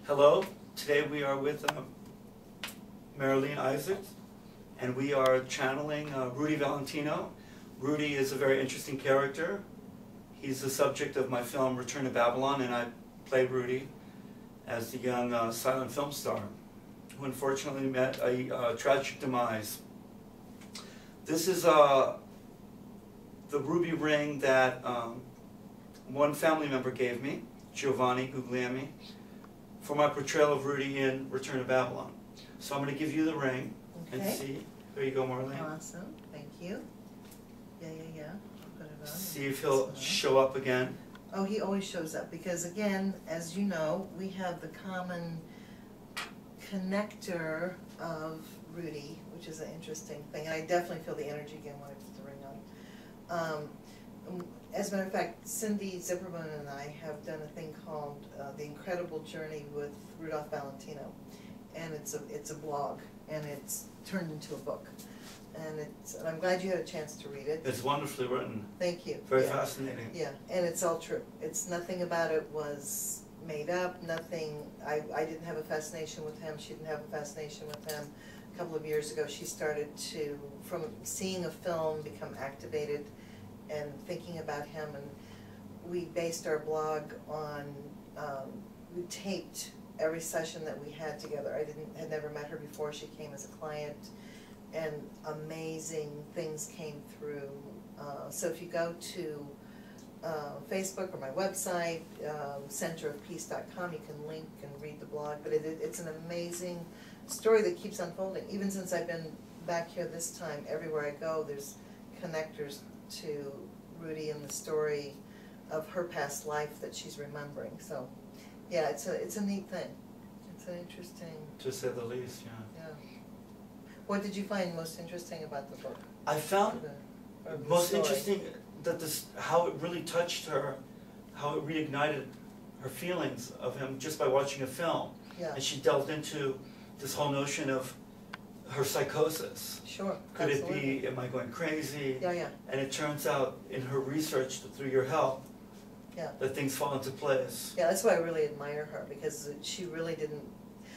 Hello, today we are with Marilene and we are channeling Rudy Valentino. Rudy is a very interesting character. He's the subject of my film Return to Babylon, and I play Rudy as the young silent film star who unfortunately met a tragic demise. This is the ruby ring that one family member gave me, Giovanni Guglielmi, for my portrayal of Rudy in Return to Babylon. So I'm going to give you the ring and see. There you go, Marilene. Awesome. Thank you. Yeah. I'll put it on. See if he'll show up again. Oh, he always shows up because, again, as you know, we have the common connector of Rudy, which is an interesting thing. And I definitely feel the energy again when I put the ring on. As a matter of fact, Cindy Zipperman and I have done a thing called The Incredible Journey with Rudolph Valentino, and it's a blog, and it's turned into a book, and I'm glad you had a chance to read it. It's wonderfully written. Thank you. Very fascinating. Yeah, and it's all true. It's nothing about it was made up. Nothing. I didn't have a fascination with him. She didn't have a fascination with him. A couple of years ago, she started to, from seeing a film, become activated and thinking about him, and we based our blog on, we taped every session that we had together. I had never met her before. She came as a client, and amazing things came through. So if you go to Facebook or my website, centerofpeace.com, you can link and read the blog, but it's an amazing story that keeps unfolding. Even since I've been back here this time, everywhere I go, there's connectors to Rudy and the story of her past life that she's remembering. So, yeah, it's a neat thing. It's an interesting. To say the least, yeah. What did you find most interesting about the book? I found most interesting that how it really touched her, how it reignited her feelings of him just by watching a film. Yeah. And she delved into this whole notion of her psychosis. Sure. Could absolutely. It be, am I going crazy? Yeah. And it turns out in her research, through your help, that things fall into place. Yeah, that's why I really admire her, because she really didn't,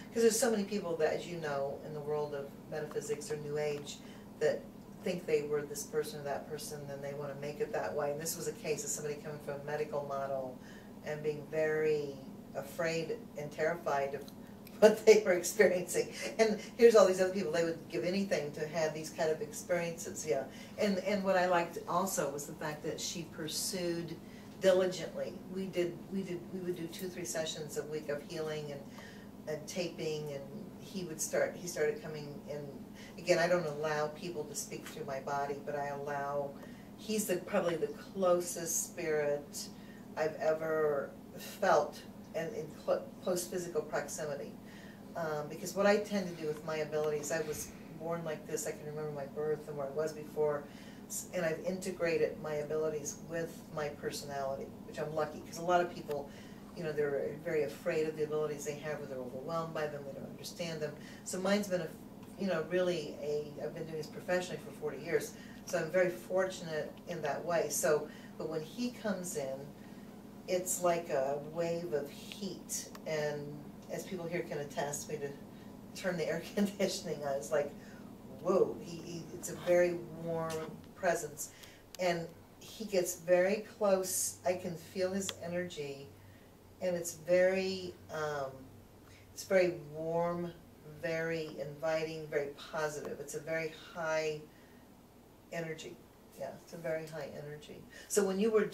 because there's so many people that, as you know, in the world of metaphysics or New Age, that think they were this person or that person, and they want to make it that way. And this was a case of somebody coming from a medical model and being very afraid and terrified of what they were experiencing. And here's all these other people, they would give anything to have these kind of experiences, yeah. And what I liked also was the fact that she pursued diligently. We would do 2-3 sessions a week of healing and taping, and he started coming in. Again, I don't allow people to speak through my body, but he's probably the closest spirit I've ever felt, and in close physical proximity. Because what I tend to do with my abilities, I was born like this, I can remember my birth and where I was before, and I've integrated my abilities with my personality, which I'm lucky, because a lot of people, they're very afraid of the abilities they have, or they're overwhelmed by them, they don't understand them. So mine's been I've been doing this professionally for 40 years, so I'm very fortunate in that way. So, but when he comes in, it's like a wave of heat, and as people here can attest, me to turn the air conditioning on, it's like, whoa, it's a very warm presence, and he gets very close. I can feel his energy, and it's very warm, very inviting, very positive. It's a very high energy. Yeah, it's a very high energy. So when you were